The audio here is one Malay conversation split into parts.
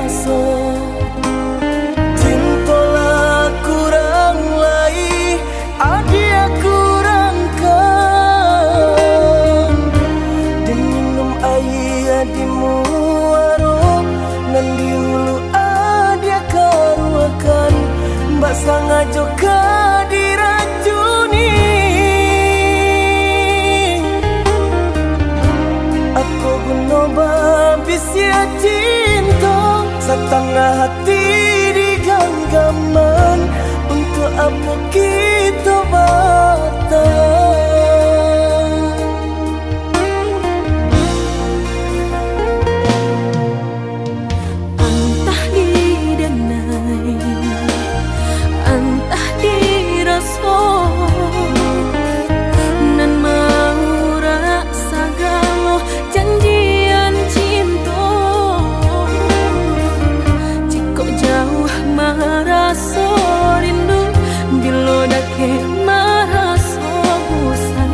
paso. Cintolah kurang lai adia kurang kan. Dan minum air di muaro nan di hulu adia karuakan. Mbak sangajo diracuni. Aku guna babisia cinta setengah hati di genggaman. Untuk apa kita batal? Entah di danai, entah di rasa, nan mau rasa galau janjian cinta. Jika jauh merasa rindu, bila dake merasa bosan,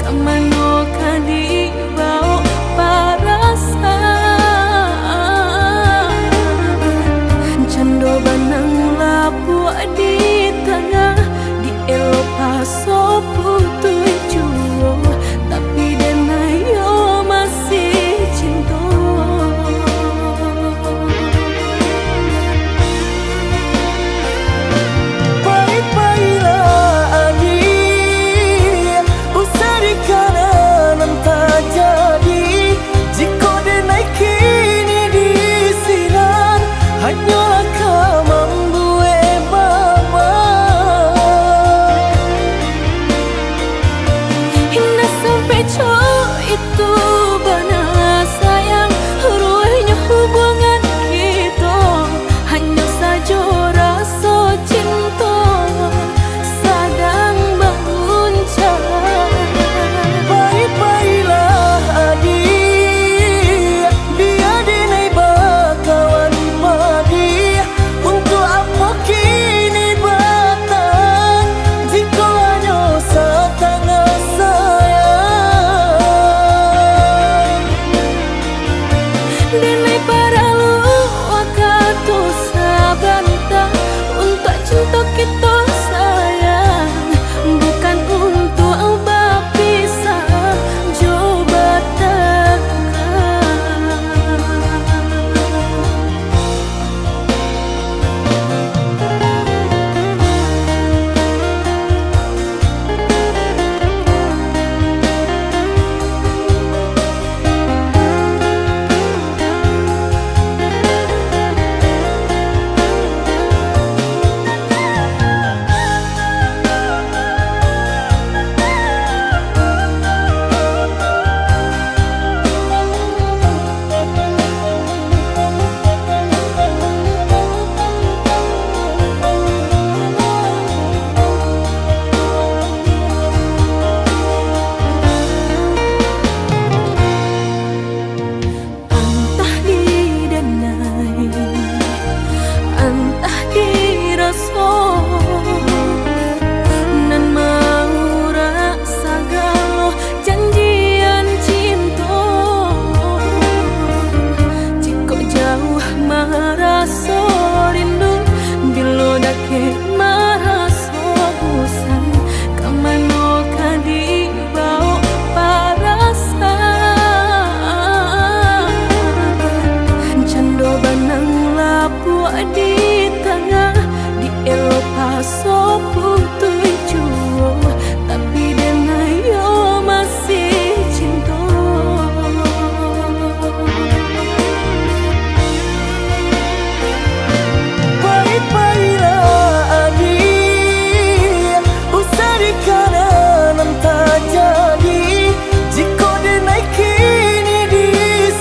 kamano kadi bau perasaan. Cando banang lapu di tengah, di elo paso putui juo, tapi denayo masih cinta. Baik-baiklah adi, usah di kanan tak jadi. Jika denai kini di sinar, hanyalah kau membuat baba. Hingga sampai cowok itu benar sayang, ruhnya hubungan kita hanya saja rasa cinta sedang berguncang. Baik-baiklah adi, biar denai bakawan padi. Untuk apa kini batang, jika hanya setengah sayang. Denai para waktu sabantah untuk cinta kita sayang, bukan untuk berpisah coba tekan. Entah di danai, entah di rasa, nan mau rasa galau janjian cinta. Jika jauh merasa rindu, bila dake merasa bosan, kamano kadi bau perasaan. Cando banang lapu di tengah, di elo paso putui juo, tapi denayo masih cinta. Baik-baiklah adi, usah di kanan tak jadi. Jika denai kini di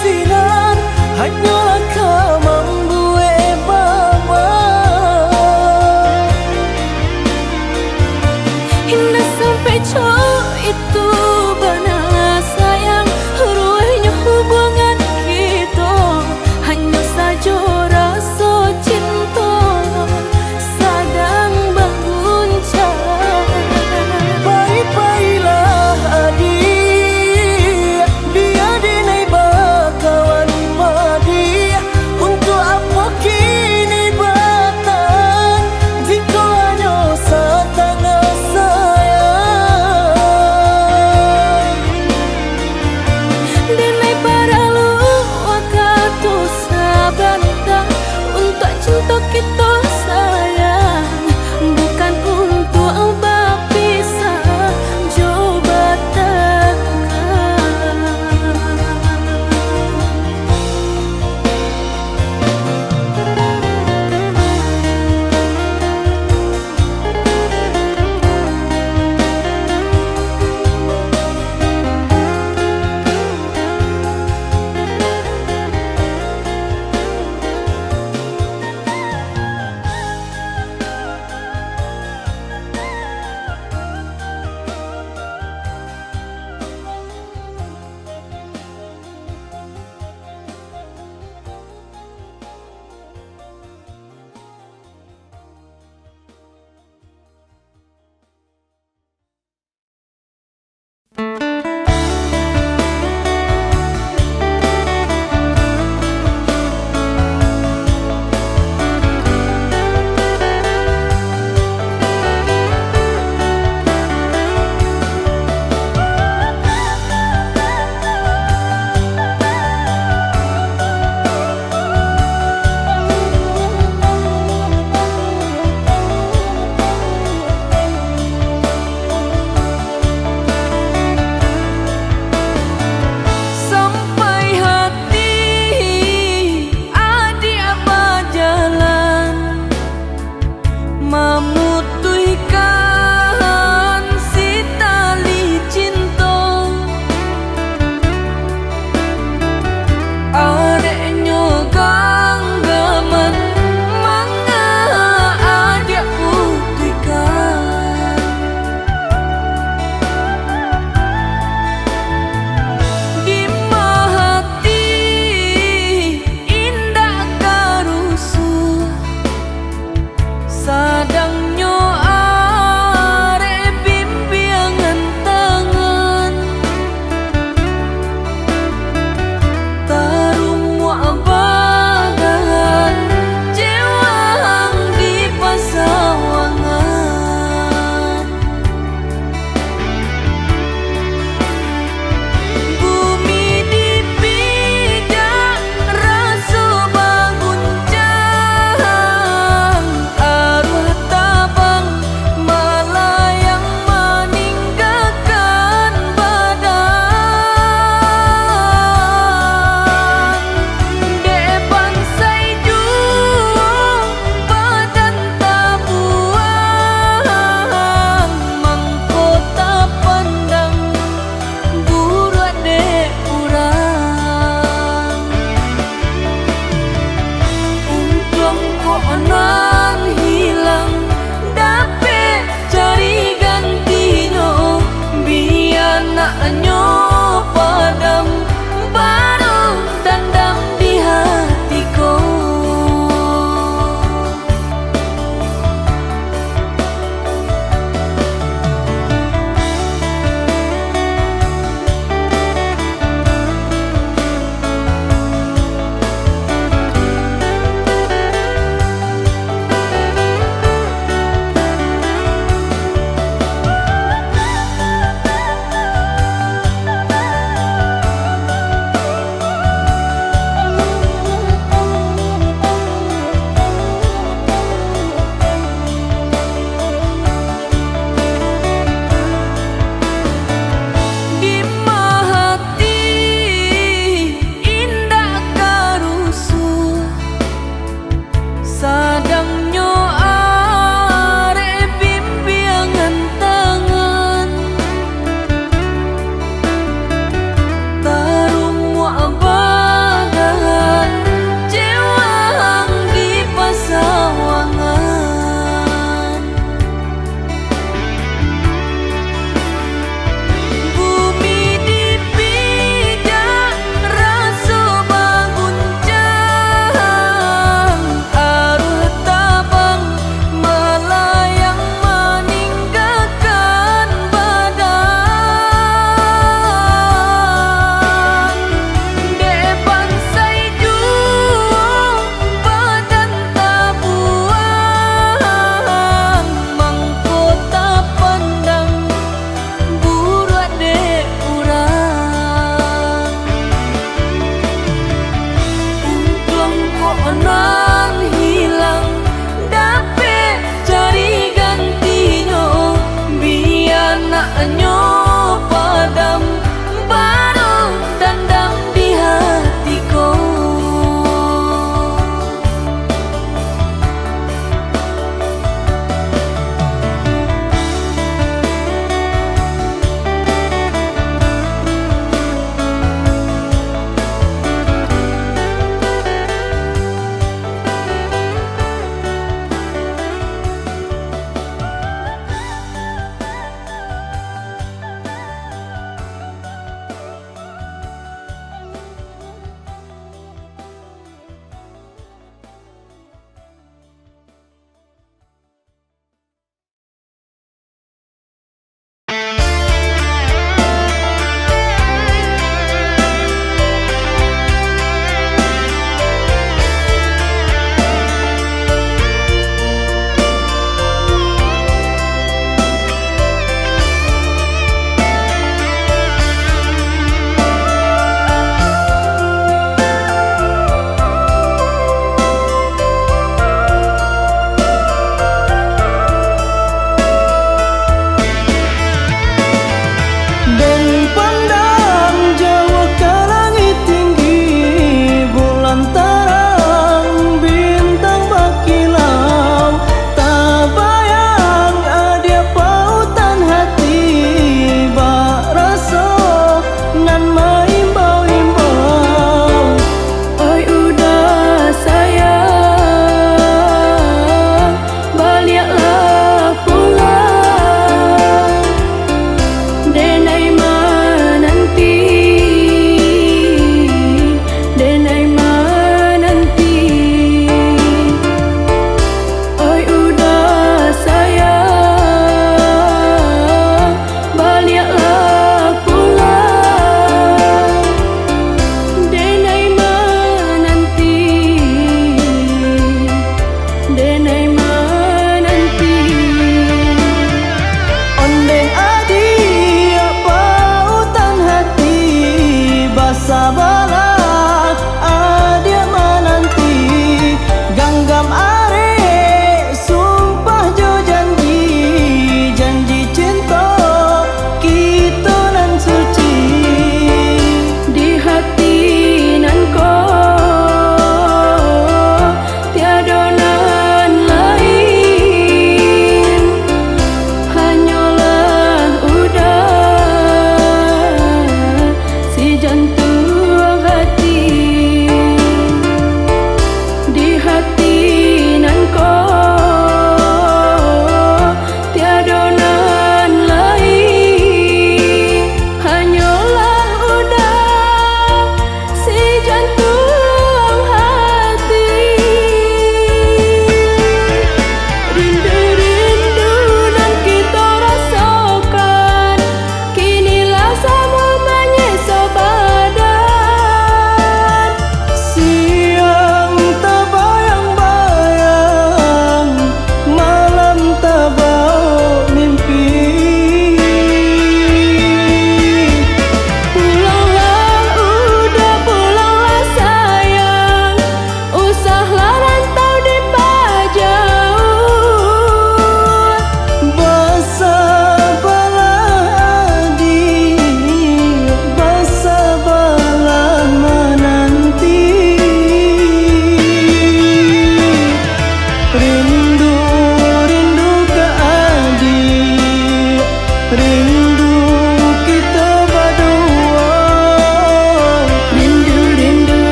sinar, hanyalah kau membuat baba.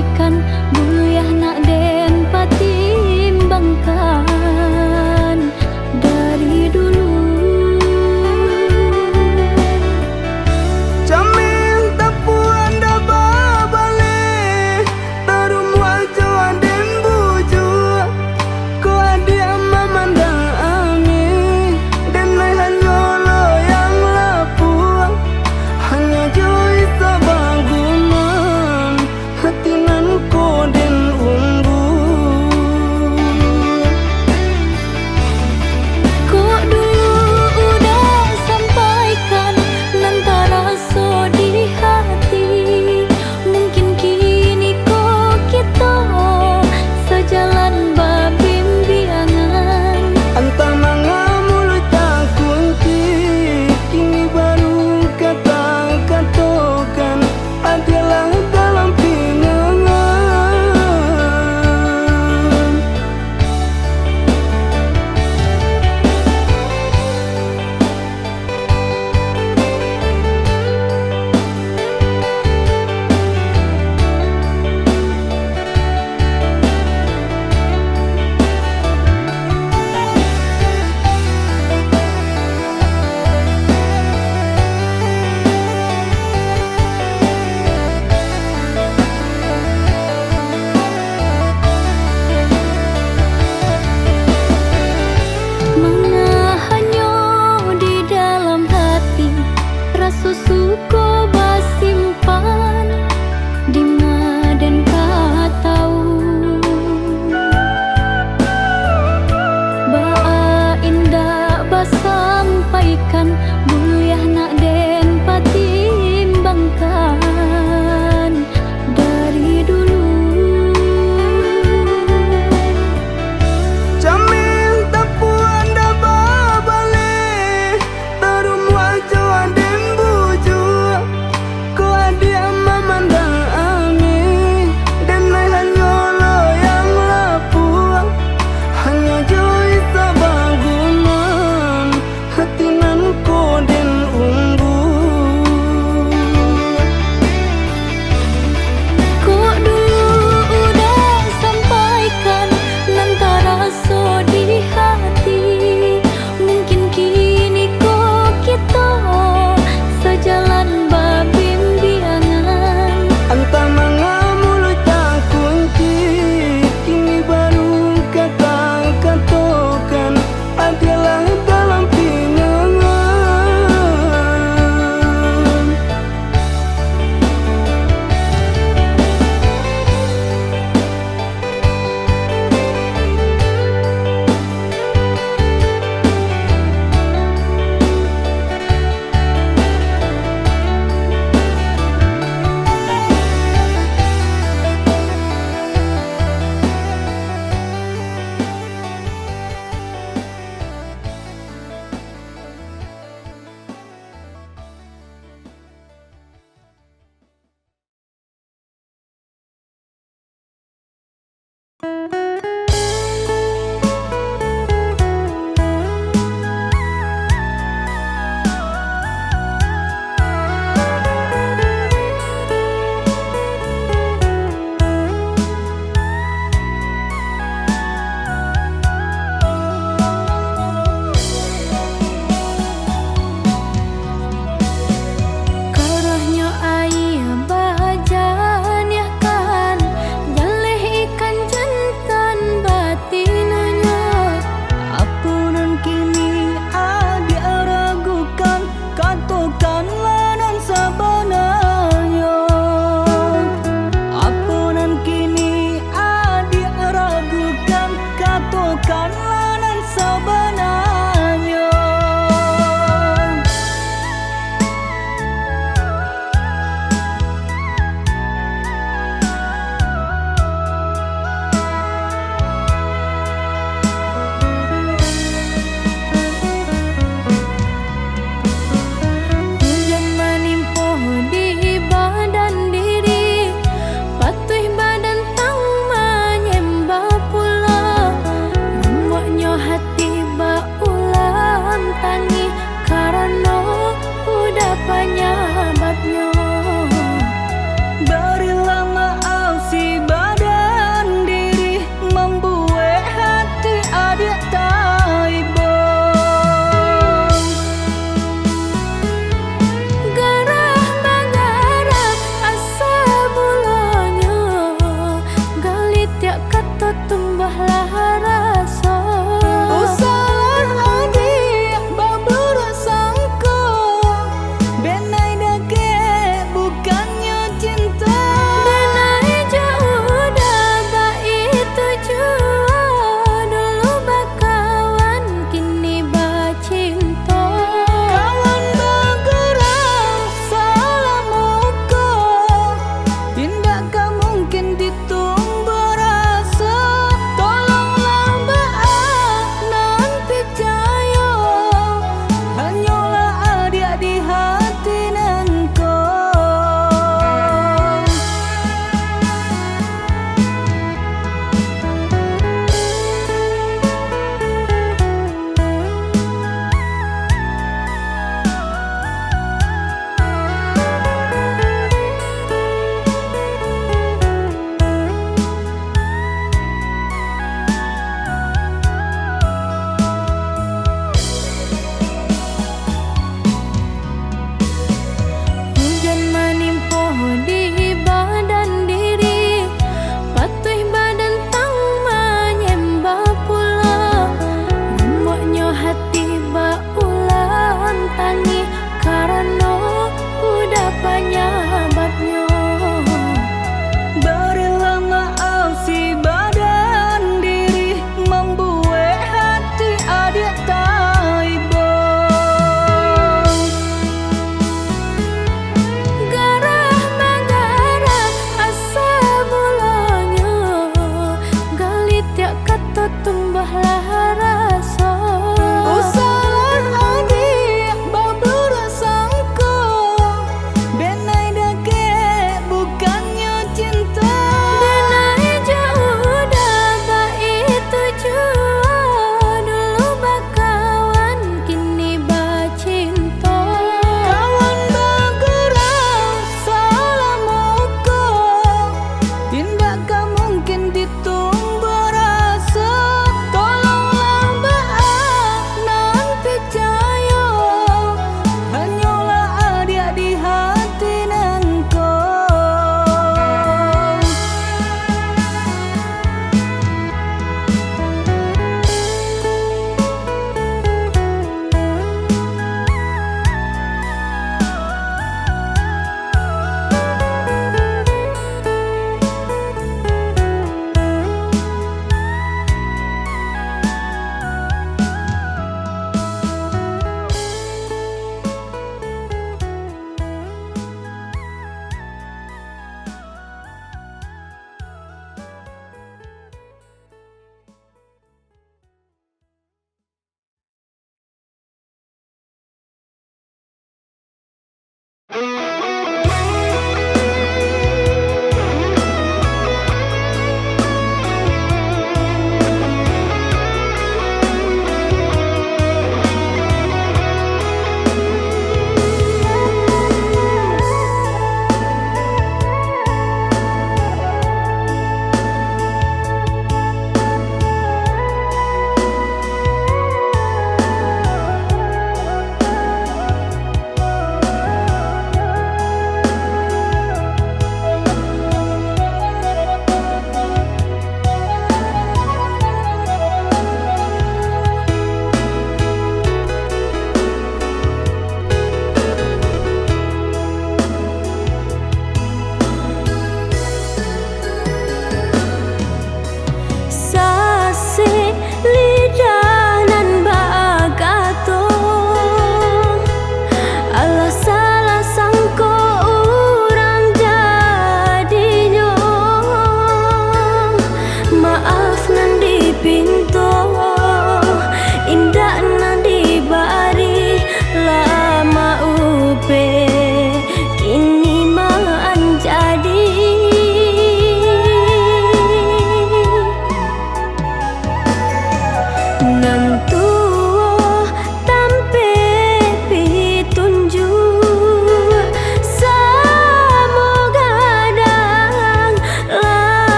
balikan buyah nak den patimbangkan dari dulu. Jamil tak puan dah babale tarum wajah den buju ko adia mamandang ami dan lai hanyolo yang lapu hanya joi sabang gumam hati nan ko den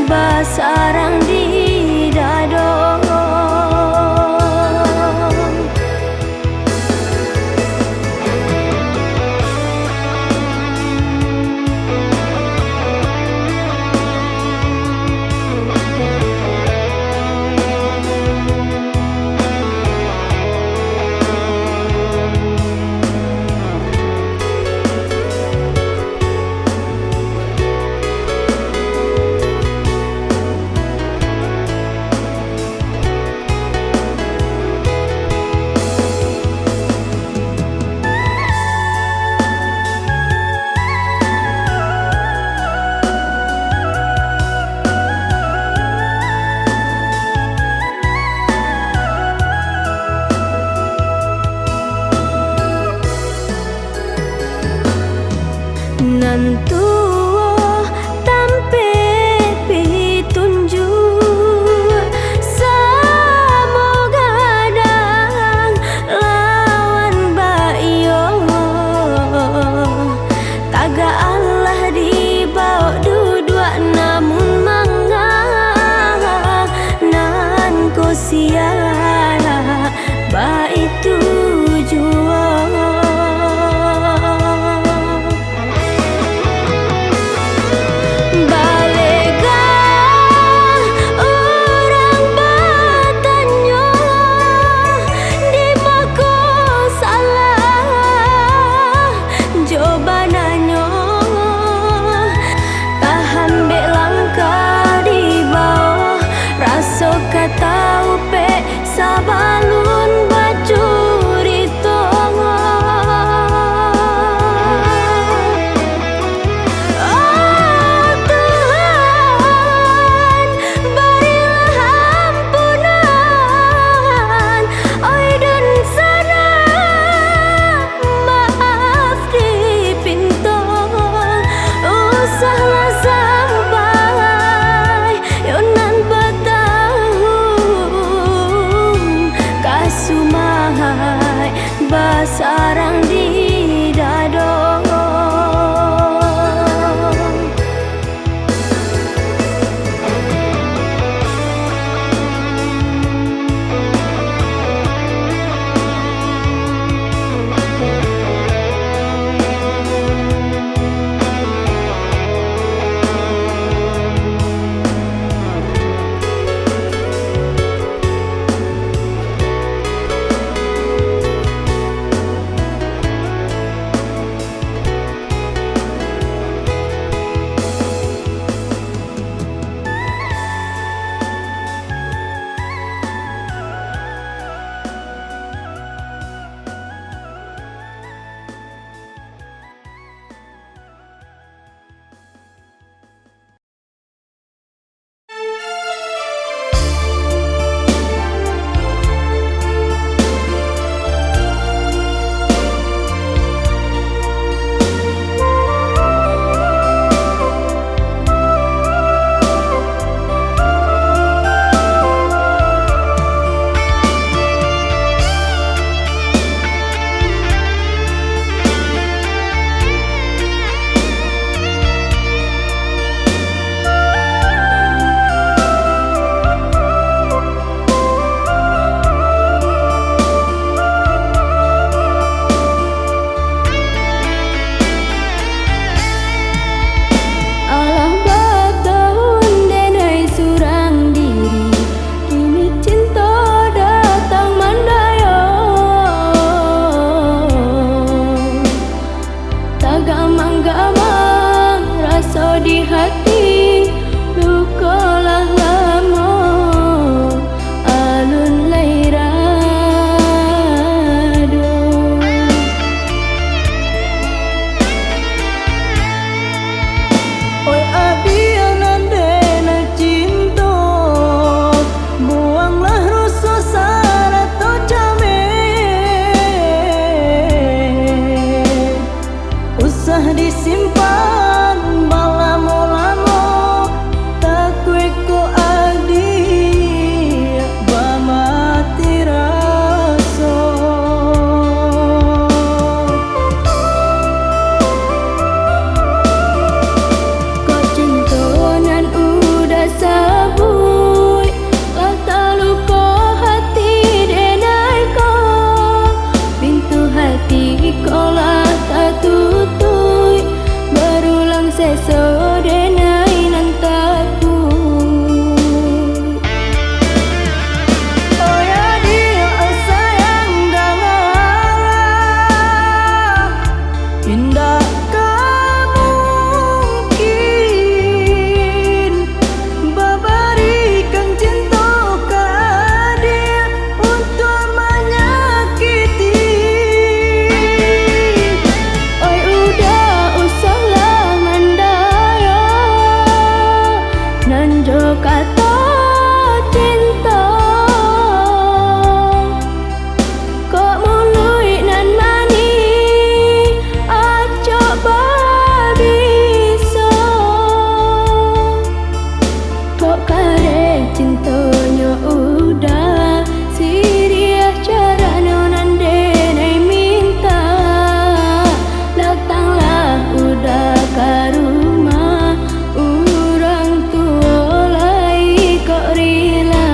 basarang di dado. Nantu tampe pitunjuk semoga dang lawan bayo taga Allah dibawa dua namun mangga nan ko sia ba itu jua. Tahu pe sabalun bacuri tongo. Oh Tuhan, berilah ampunan, oi dan sana maaf dipinto, usahlah sampai yonan sumahai basarang di dado. sesore nai nantaku. Oh ya dia sayang dangalah indah mungkin babarikan cinta ke dia untuk menyakiti. Oi udah usahlah mandaya nando kata cinta. Kok mului nan mani aco babisa. Kok kare cintanya udah siria cara nonande nai minta. Datanglah udah ke rumah orang tua lai kok rela.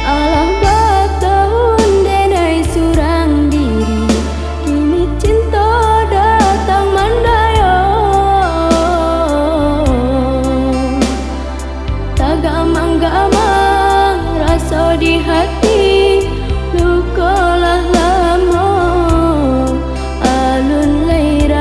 Alah batahun denai surang diri, kini cinta datang mandaya. Tak gamang-gamang rasa di hati, lukalah lama alun leirado.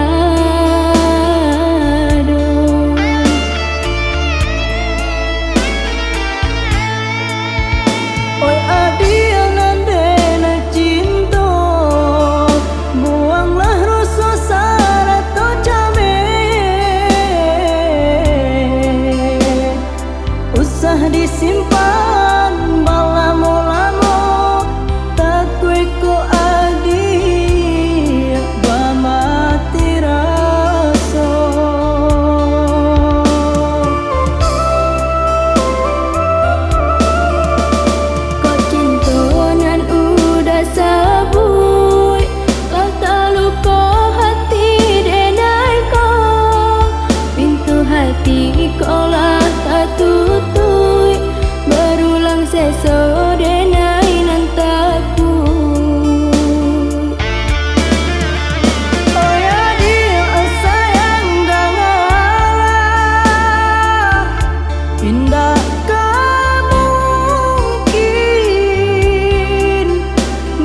Oi adia nandena cinta buanglah rasa syarat to jame. Usah disimpan balamo-lamo takui ko adia bamati rasa. Kok cintonan udah sabui, lah taluko hati denai ko. Pintu hati ko lah tak tutui, berulang sesore nai nantaku. Oh ya dia sayang dangalah indah mungkin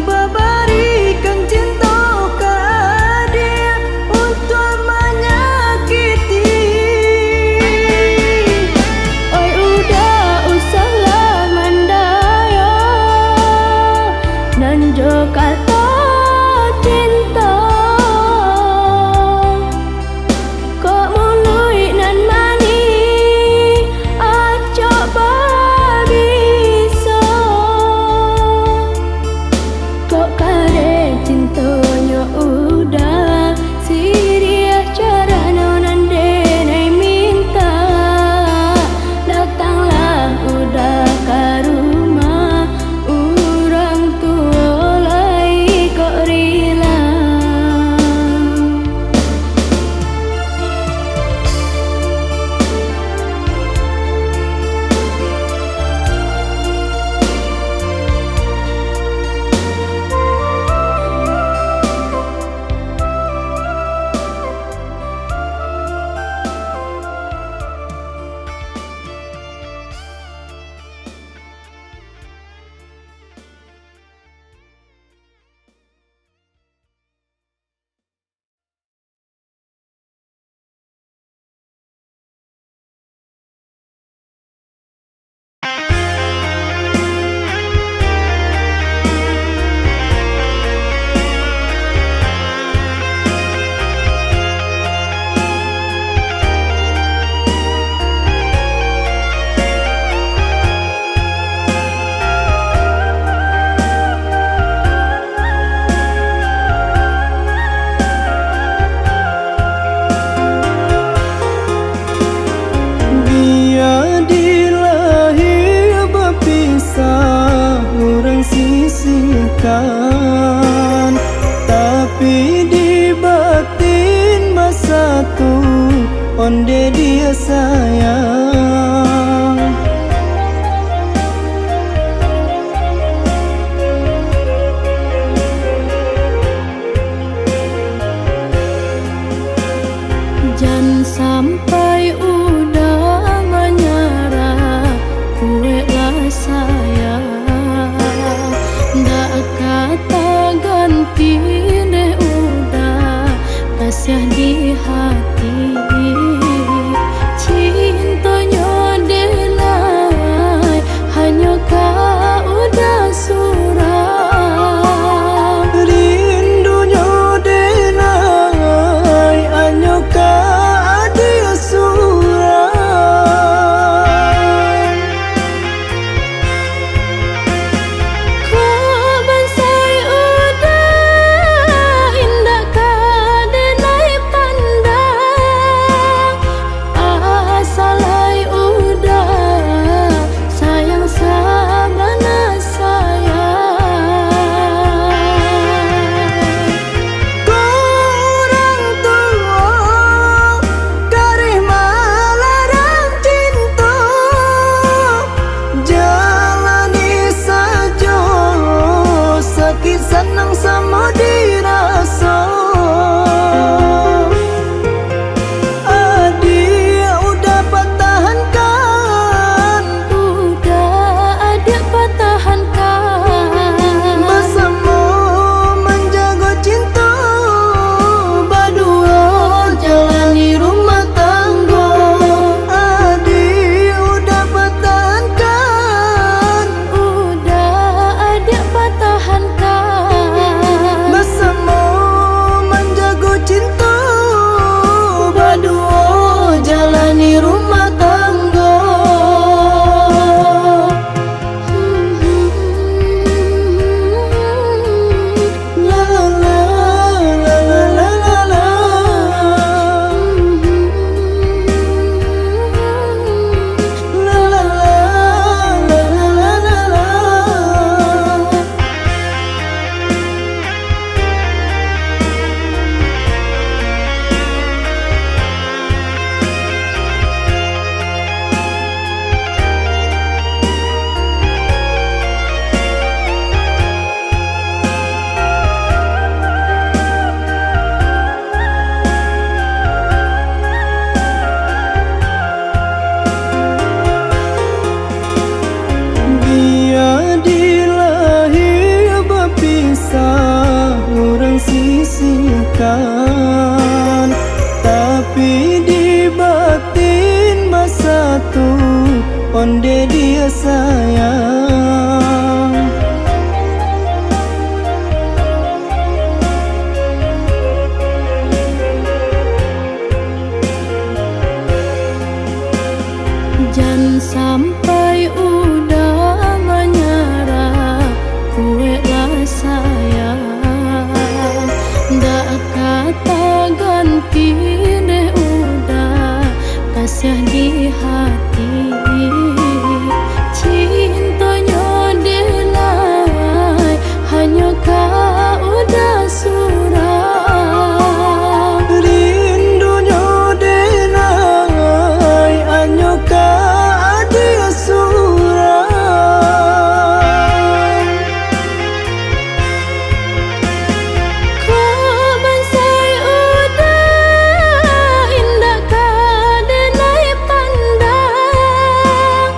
babarikan cinta ke dia untuk menyakiti. Oi udah usahlah mandaya sisihkan, tapi di batin bersatu onde dia sayang. Jangan sampai udah menyerah, kue lah sayang. Ndak kata ganti deh udah kasih di hati. Cintanya delai hanya kau udah surang. Rindunya delai hanya kau dia surang. Kau bansai udah indah kau denai pandang. Asalai udah sayang sabana sayang. Kurang tua karih melarang cinta, jalani saja sakit senang sama dirasa. Adik udah pertahankan, Udah ada pertahankan bersama menjaga cinta, berdua jalani rumah tangga. Adik udah pertahankan, Udah ada pertahankan bersama menjaga cinta, berdua jalani rumah tangga. La la la la la la la. La la la la la la la. Dia dilahir berpisah, orang sisihkan, tapi di batin bersatu onde dia sayang. Jangan sampai udah menyerah, kue lah sayang. Ndak kata ganti deh udah kasih di hati. Cintanya delai hanya kau udah surang. Rindunya delai hanya kau dia surang. Kau bansai udah indah kau denai pandang.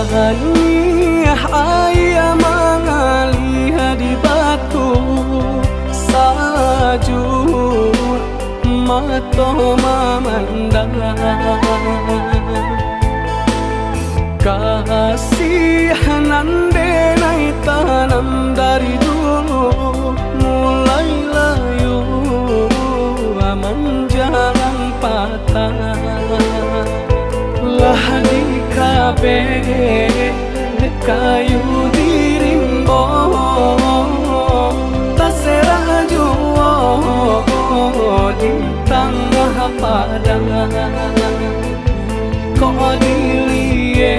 Jani ayah mengalih di batu sajur mato memandang kasihanan denai tanam dari dulu mulai layu menjalan patah lah di kabe kayu dirimbo tasera juo di tengah padang kok dilie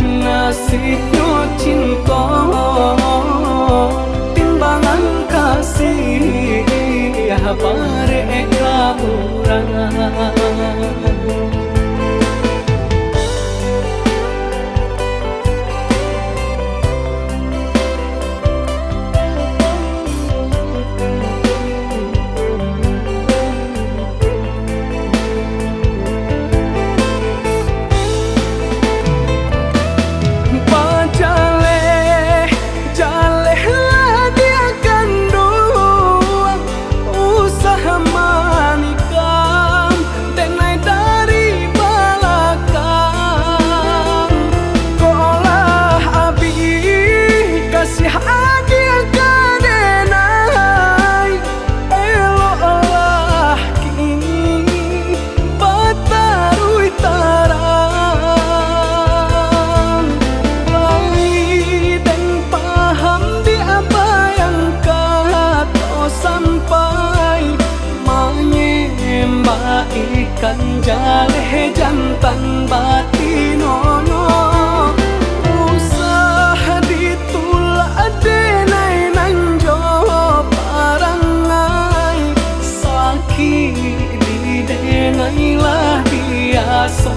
nasibnya cinta timbangan kasih mereka orang. Ikan jaleh jantan batinono usaha ditulak denai nanjo parangai sakit di denai lah biasa.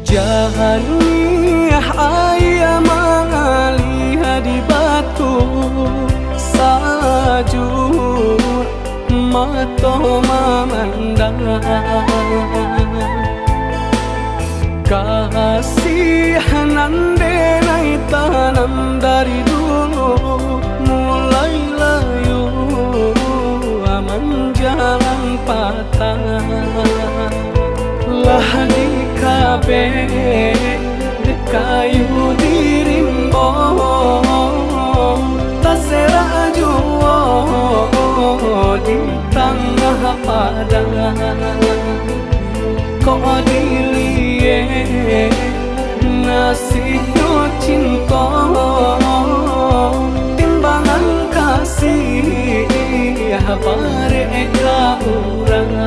Jani ayah mengalih di batu sajur mato memandang kasihanan denai tanam dari dulu mulai layu menjalan patah lah di kabe kayu dirimbo tasera juo di tengah padang kok dilie nasibnya cinta timbangan kasih mereka orang.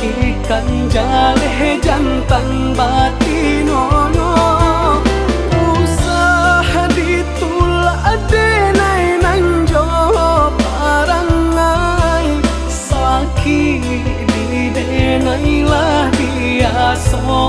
Ikan jaleh jantan batin rasa.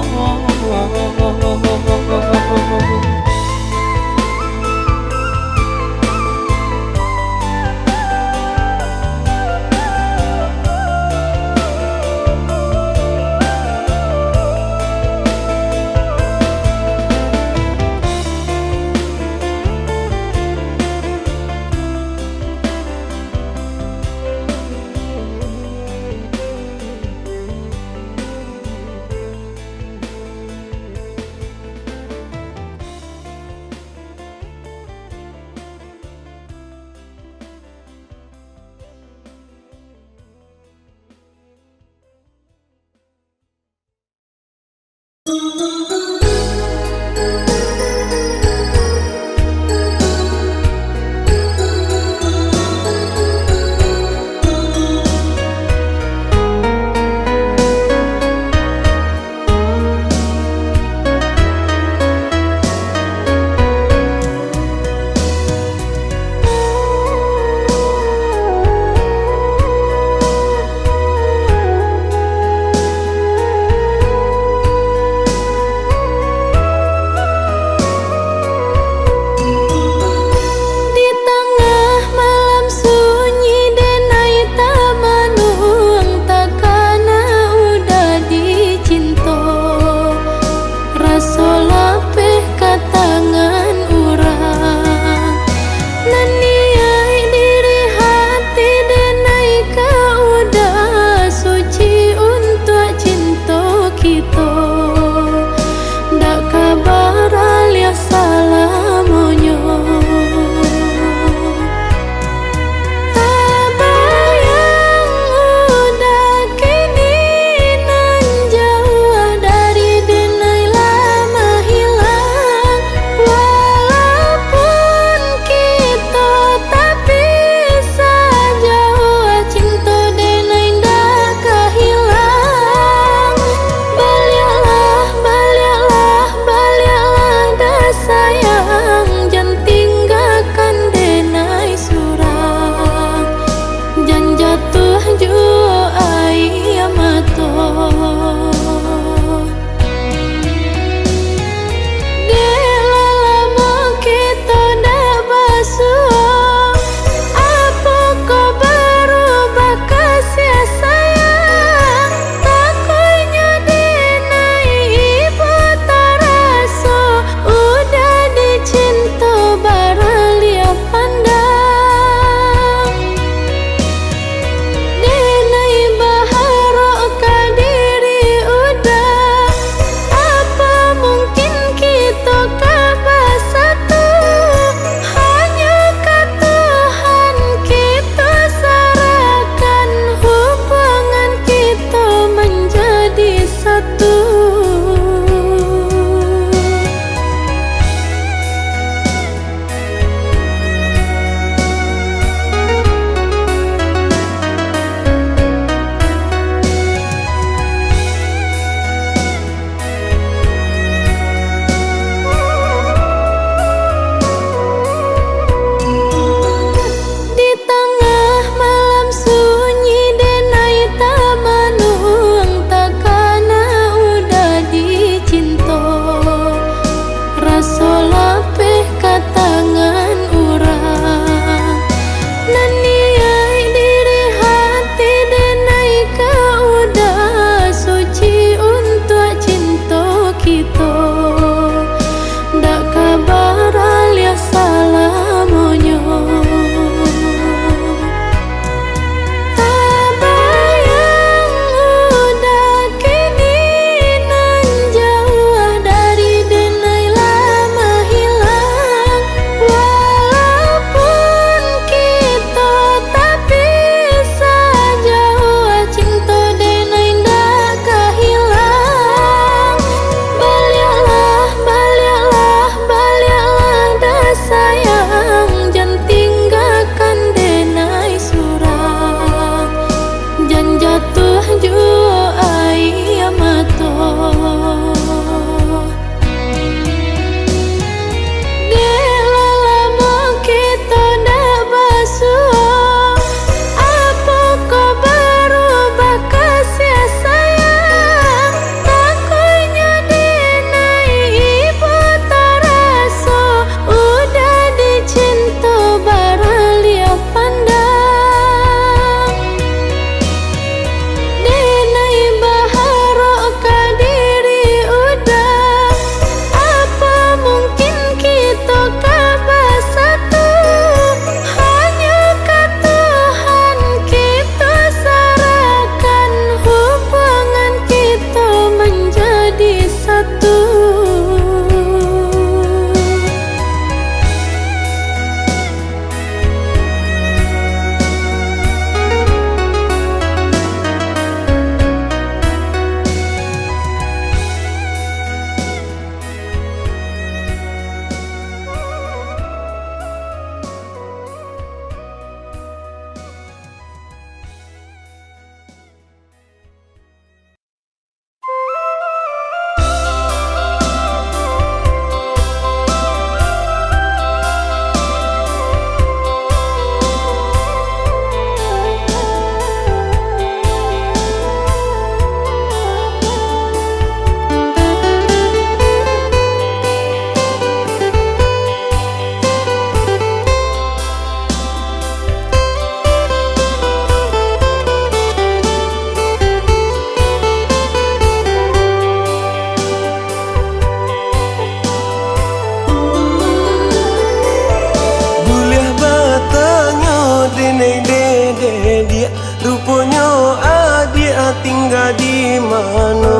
mano.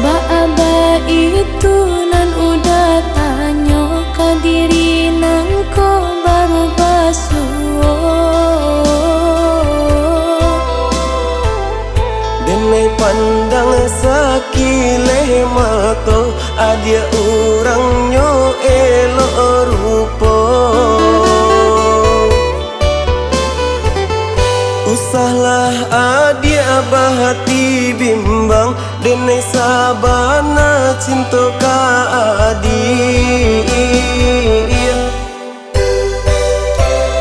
Ba itu nan udah tanyo ka diri nangko baru basuo. Denai pandang sakile mato adia urangnya elok rupo. Usahlah adia bahati bimbang denai sabana cinta ka adia.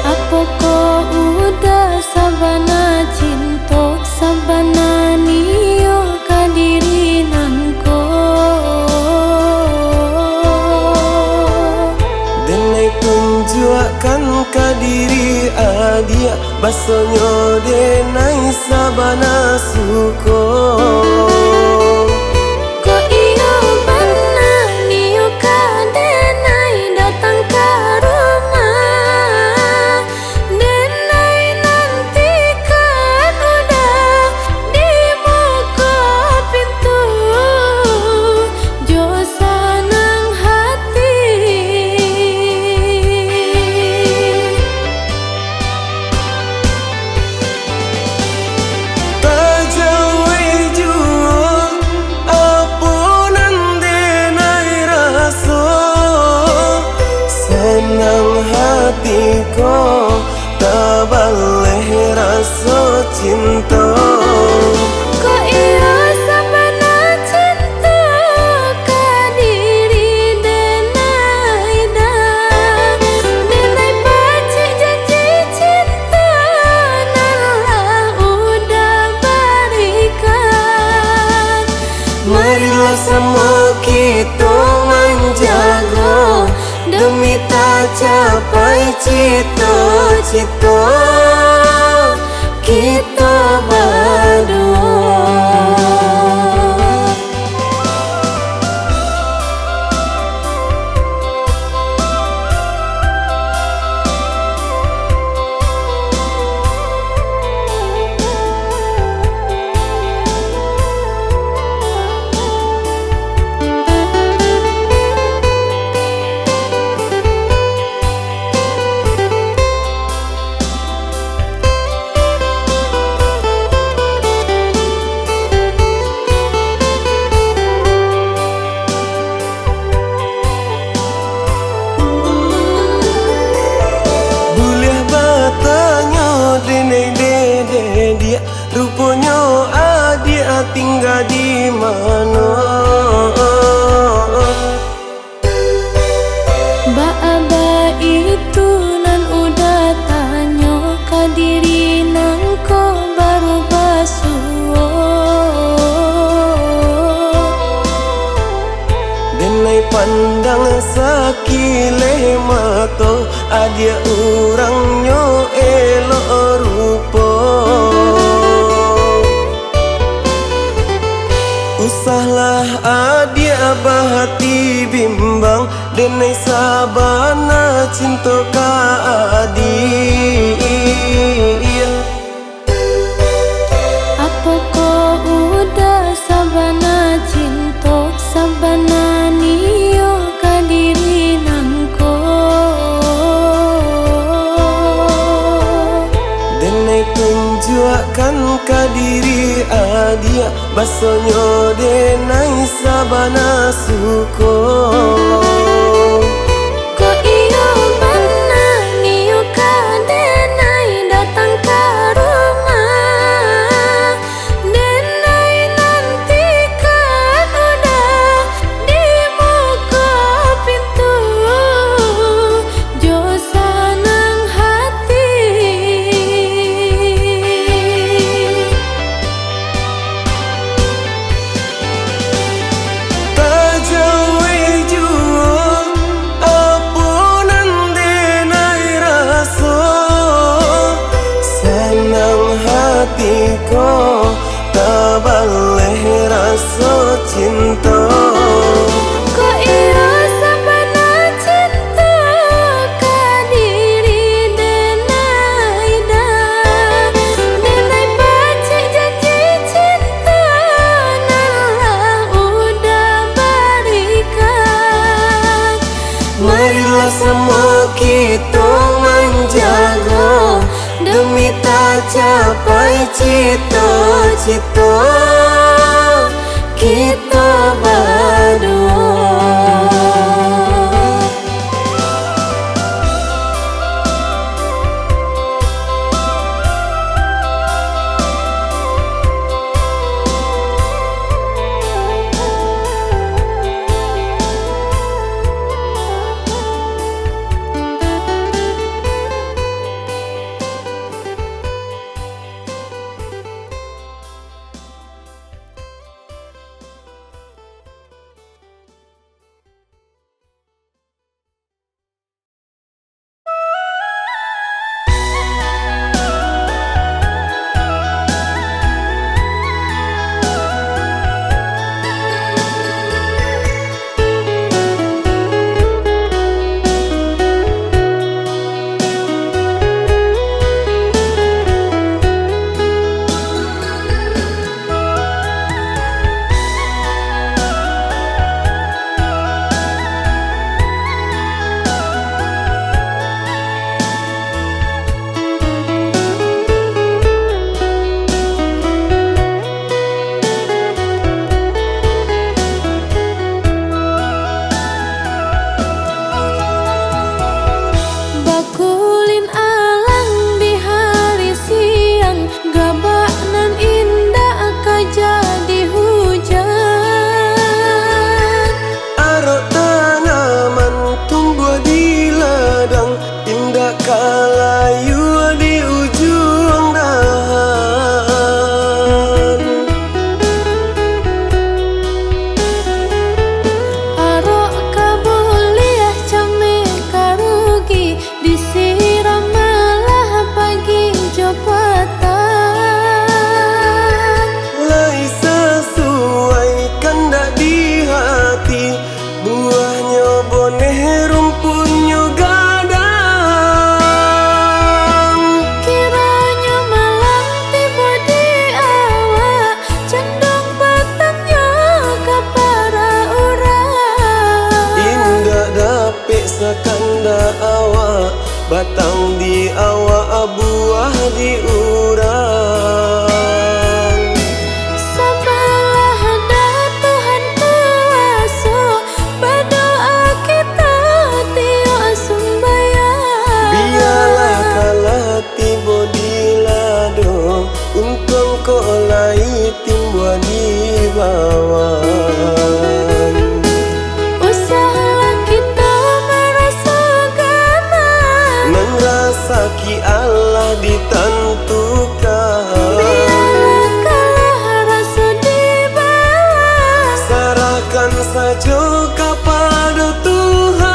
Apa ko udah sabana cinta sabana niyo ka diri nangko. Denai tunjukkan ka diri adia basonyo denai sabana suko. Ko iyo bana niyo ka denai datang ke rumah. Denai nantikan udah di muka pintu. Jo senang hati. Senang hatiku tak boleh rasa cinta. Ko iyo sabana cinta ka diri denai dah. Denai pacik janji cinta nalah udah berikan. Marilah semua kita menjaga demi tak capai cita-cita kita berdua. Rupanya adia tinggal di mana. Ba itu nan udah tanyo ka diri nangko baru basuo. Denai pandang sakile mato adia urangnya elok rupo. Usahlah adia bahati bimbang denai sabana cinta ka adia. Apa ko udah sabana cinta sabana niyo ka diri nangko. Denai tunjukkan ka diri adia basonyo denai sabana suko. Ko iyo bana niyo ka denai datang ke rumah. Denai nantikan udah di muka pintu. Jo senang hati. hatiku tak boleh rasa cinta. Ko iro sabana cinta ka diri denai dah. cita-cita kita berdua. Bakulin alang di hari siang, gabak nan indah akan jadi hujan. Arok tanaman tumbuh di ladang, indah kalayu di ujung dahan. Arok kabuliah came karugi, disiram malah pagi jopatan. Lai sesuai kandak di hati, buahnya boneh rumpunnya gadang. Kiranya malam tiba di awak, cendong petangnya ke para orang. Indah dapik sakanda awak, batang di awak buah di urang. Sabarlah ada Tuhan kuasa, berdoa kita tiada sembahyang. Biarlah kalah tiba di lado, untung kau lai timbua di bawah. Usahalah kita merasa gaman, Nang rasa ki Allah ditentukan. biarlah kalah rasa di bawah. Serahkan saja kepada Tuhan.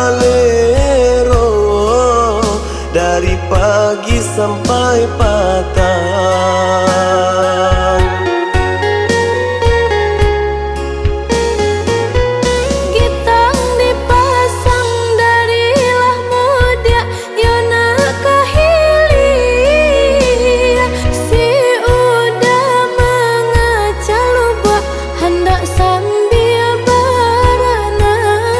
salero dari pagi sampai petang. Gitang dipasang darilah muda Yona kahilia si udah mengaca luba hendak sambil berenang.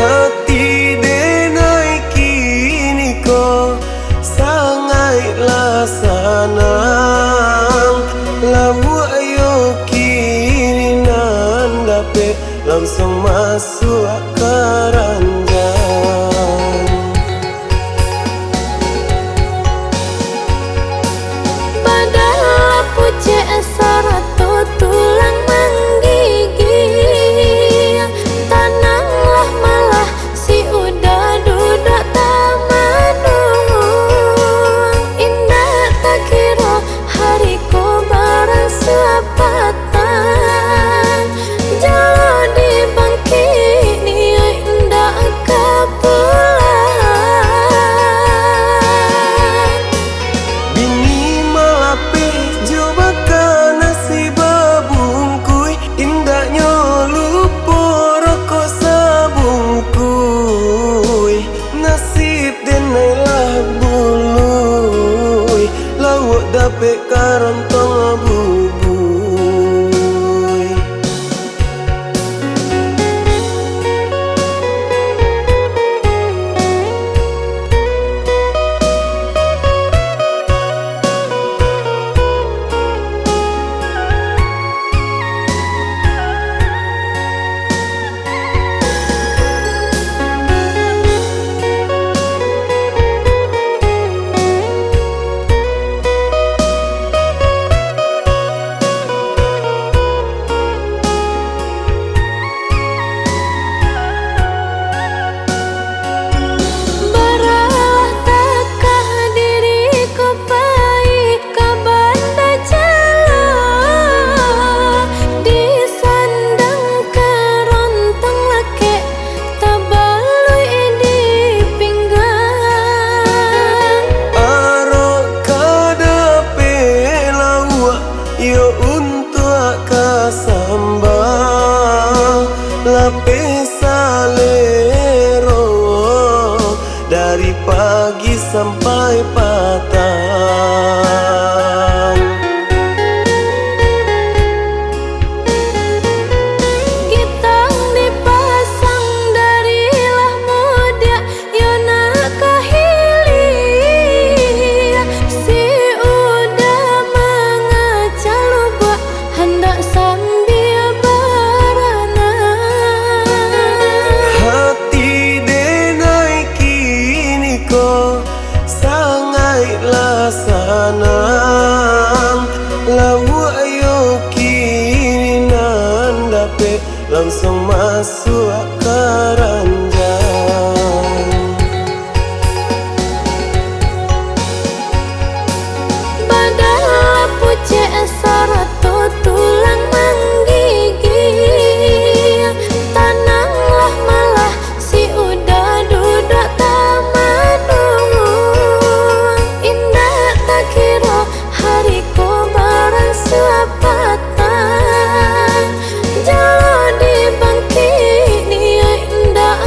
Hati denai kini ko sangatlah sanang, lamu ayo kini nan dapat langsung masuk keranjang. Padahal puce saratu tulang menggigil, tananglah malah si udah duduk tamanung. Indah tak kira hariku barang sepatan, jalo dibangki nia indah kepulan. Bini malapih coba nasi babungkui, indahnya lupa rokok sabungkui. Nasib denailah bului, lawak dapet karantong bubui. Beralah takkah diriku pai ke banda jala, disandang kerontang lake tabalui di pinggang. Arok kadape lawak yo untuk kasambang, lapis salero dari pagi sampai petang. Gitang dipasang darilah muda Yona kahilia si udah mengaca luba hendak sambil berenang. Hati denai kini ko sangatlah sanang, lawu ayo kini nan dapat langsung masuk keranjang. Padahal puce saratu tulang menggigil, tananglah malah si udah duduk tamanung. Indah tak kira hariku barang sepatan, jalo dibangki nia indah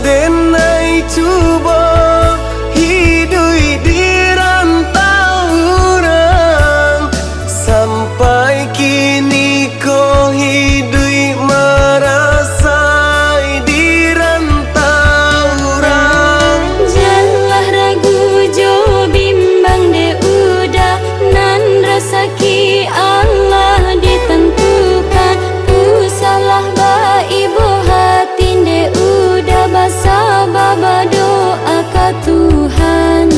denai cuba hidup di rantau orang, sampai kini kau hidup merasai di rantau orang. Janganlah ragu jo bimbang de udah nan rezeki Allah ditentukan. Usalah ba ibu hati de udah basa baba doa ke Tuhan.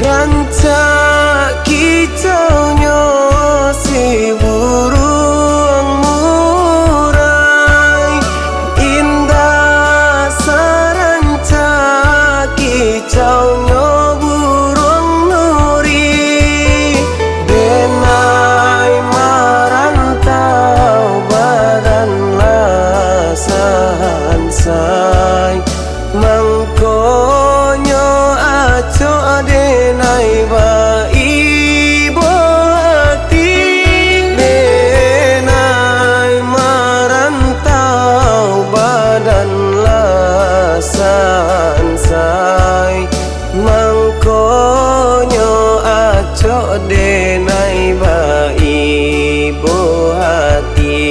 Rancak kicaunya si burung murai, indah serancak kicaunya burung nuri. Denai marantau badanlah sahansai, mangkonyo aco denai ba ibu hati. Denai marantau badanlah sahansai, mangkonyo aco denai ba ibu hati.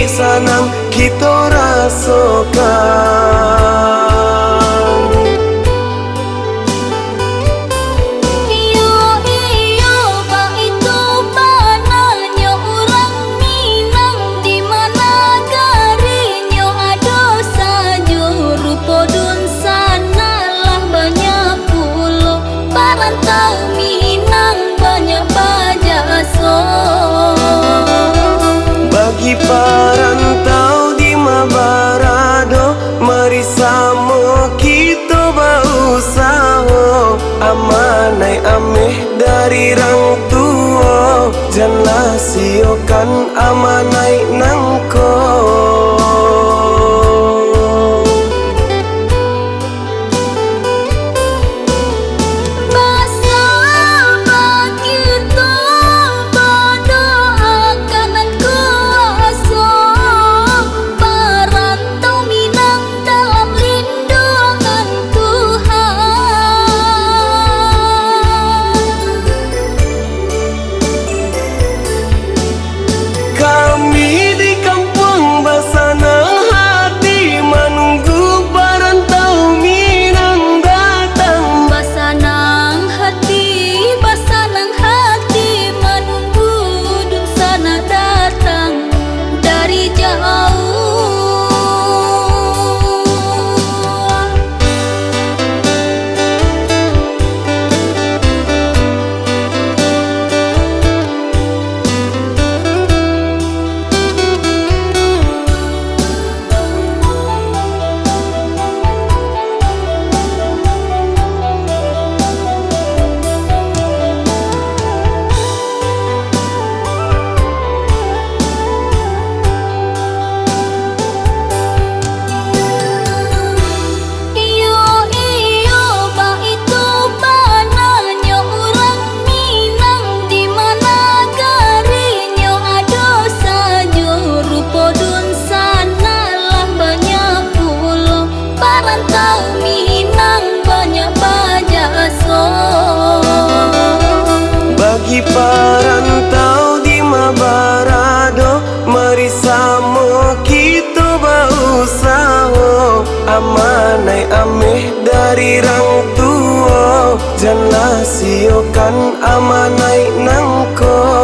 di sanang kita rasakan. Iyo iyo ba itu panahnya orang Minang, di mana garinya ada saja rupa dun sanalah banyak pulau parantau Minang banyak bajaso. Bagi parantau di Mabarado, mari sama kita berusaha. Amanai ameh dari rang tua, janganlah siokan amanai nangko. Kami di kampung Basanang hati menunggu parantau Minang datang. Basanang hati menunggu dun sana datang dari jauh. Bagi parantau di Mabarado, mari sama kita berusaha. Amanai ameh dari rang tua, janganlah siokan amanai nangko.